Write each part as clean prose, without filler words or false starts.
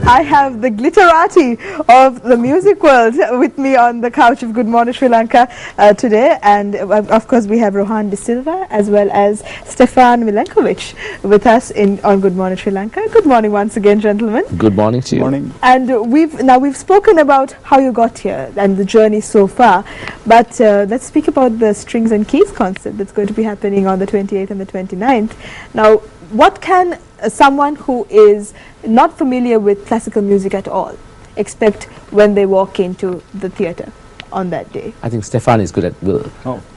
I have the glitterati of the music world with me on the couch of Good Morning Sri Lanka today, and of course we have Rohan De Silva as well as Stefan Milenkovic with us on Good Morning Sri Lanka. Good morning once again, gentlemen. Good morning to you. Morning. And we've spoken about how you got here and the journey so far, but let's speak about the Strings and Keys concert that's going to be happening on the 28th and the 29th. Now, what can someone who is not familiar with classical music at all expect when they walk into the theatre on that day? I think Stefan is good at, will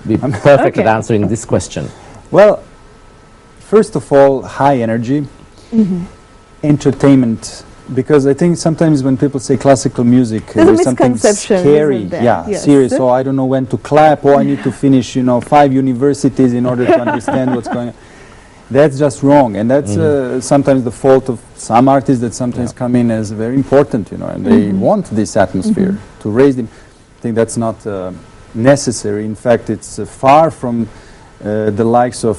be I'm perfect at answering this question. Well, first of all, high energy, entertainment, because I think sometimes when people say classical music, there's something scary, yes. serious. Oh, I don't know when to clap, or I need to finish, 5 universities in order to understand what's going on. That's just wrong, and that's sometimes the fault of some artists that sometimes come in as very important, and they want this atmosphere to raise them. I think that's not necessary. In fact, it's far from the likes of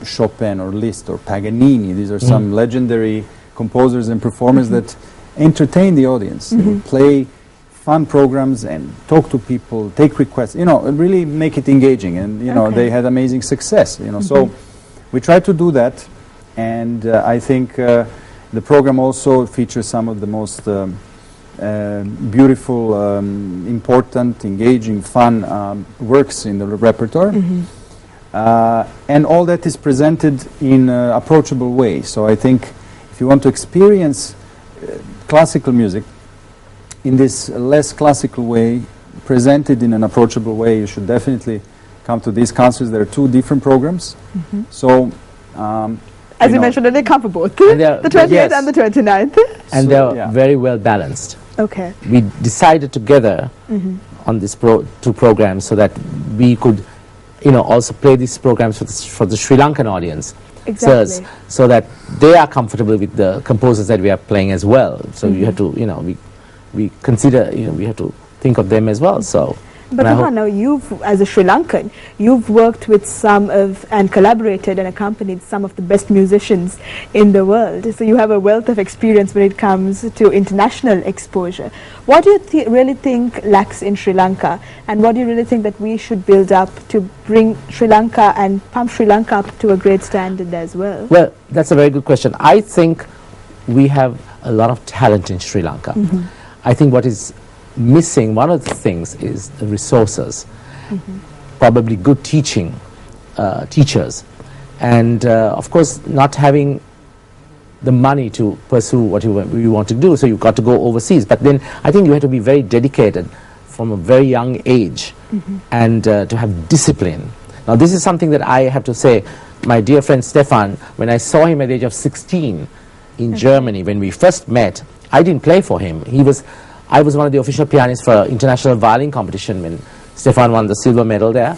Chopin or Liszt or Paganini. These are some legendary composers and performers that entertain the audience. They play fun programs and talk to people, take requests, and really make it engaging. And they had amazing success. So we try to do that, and I think the program also features some of the most beautiful, important, engaging, fun works in the repertoire. And all that is presented in an approachable way. So I think if you want to experience classical music in this less classical way, presented in an approachable way, you should definitely come to these concerts. There are 2 different programs. So, as you mentioned, they come for both, the 28th and the 29th. And they're very well balanced. Okay. We decided together on these 2 programs so that we could, also play these programs for the Sri Lankan audience. Exactly. So that they are comfortable with the composers that we are playing as well. So you have to, we consider, we have to think of them as well. So. But Rohan, now as a Sri Lankan, you've worked with and collaborated and accompanied some of the best musicians in the world. So you have a wealth of experience when it comes to international exposure. What do you really think lacks in Sri Lanka? And what do you really think that we should build up to bring Sri Lanka and pump Sri Lanka up to a great standard as well? Well, that's a very good question. I think we have a lot of talent in Sri Lanka. I think what is missing, one of the things, is the resources, probably good teachers, and of course not having the money to pursue what you want to do, so you've got to go overseas. But then I think you have to be very dedicated from a very young age, and to have discipline. Now this is something that I have to say, my dear friend Stefan, when I saw him at the age of 16 in Germany, when we first met, I didn't play for him. I was one of the official pianists for international violin competition when Stefan won the silver medal there.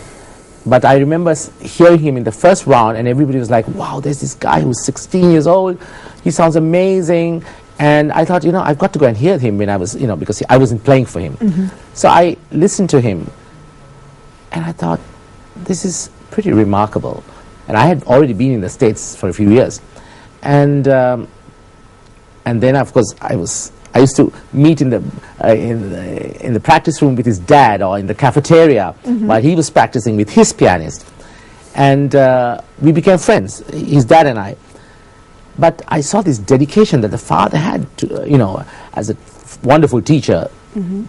But I remember hearing him in the first round, and everybody was like, wow, there's this guy who's 16 years old. He sounds amazing. And I thought, I've got to go and hear him when I was, because I wasn't playing for him. So I listened to him, and I thought, this is pretty remarkable. And I had already been in the States for a few years. And then, of course, I used to meet in the practice room with his dad, or in the cafeteria while he was practicing with his pianist, and we became friends, his dad and I. But I saw this dedication that the father had to, as a wonderful teacher.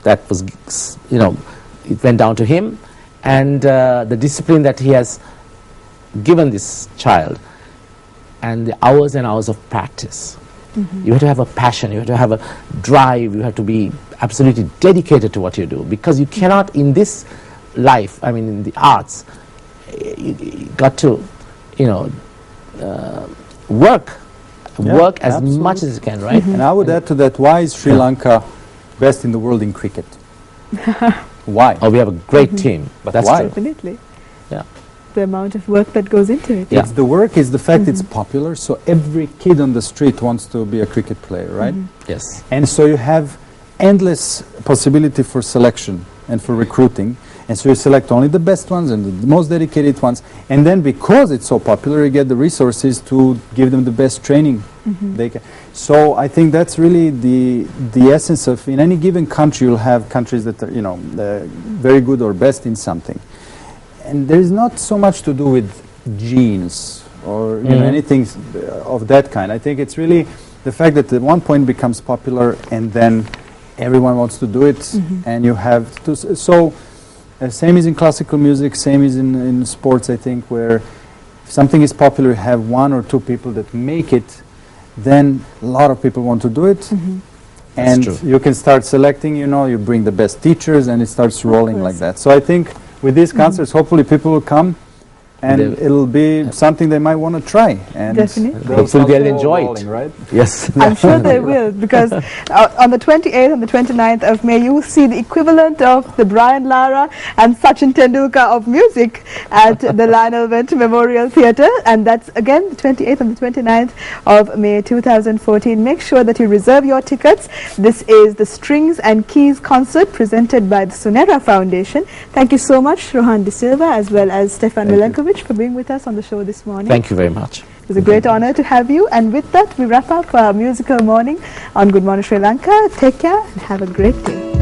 That was, it went down to him, and the discipline that he has given this child, and the hours and hours of practice. You have to have a passion, you have to have a drive, you have to be absolutely dedicated to what you do, because you cannot, in this life, in the arts, you got to, work as much as you can, right? And I would add to that, why is Sri Lanka best in the world in cricket? Why? Oh, we have a great team, but that's why? Definitely. Yeah. The amount of work that goes into it. It's the work, it's the fact it's popular, so every kid on the street wants to be a cricket player, right? Yes. And so you have endless possibility for selection and for recruiting, and so you select only the best ones and the most dedicated ones, and then because it's so popular, you get the resources to give them the best training they can. So I think that's really the essence of, in any given country you'll have countries that are, you know, very good or best in something. And there is not so much to do with genes or you know, anything of that kind. I think it's really the fact that at one point becomes popular and then everyone wants to do it, and you have to. So same is in classical music, same is in sports, I think, where if something is popular, you have one or two people that make it, then a lot of people want to do it. And you can start selecting, you know, you bring the best teachers and it starts rolling like that. So I think with these concerts, hopefully people will come and it'll be something they might want to try. And Definitely. Hopefully they'll enjoy it. Right? Yes. I'm sure they will, because on the 28th and the 29th of May, you will see the equivalent of the Brian Lara and Sachin Tendulkar of music at the Lionel Wendt Memorial Theatre, and that's again the 28th and the 29th of May 2014. Make sure that you reserve your tickets. This is the Strings and Keys concert presented by the Sunera Foundation. Thank you so much, Rohan De Silva, as well as Stefan Milenkovic, for being with us on the show this morning. Thank you very much. It was a great honor to have you. And with that, we wrap up our musical morning on Good Morning Sri Lanka. Take care and have a great day.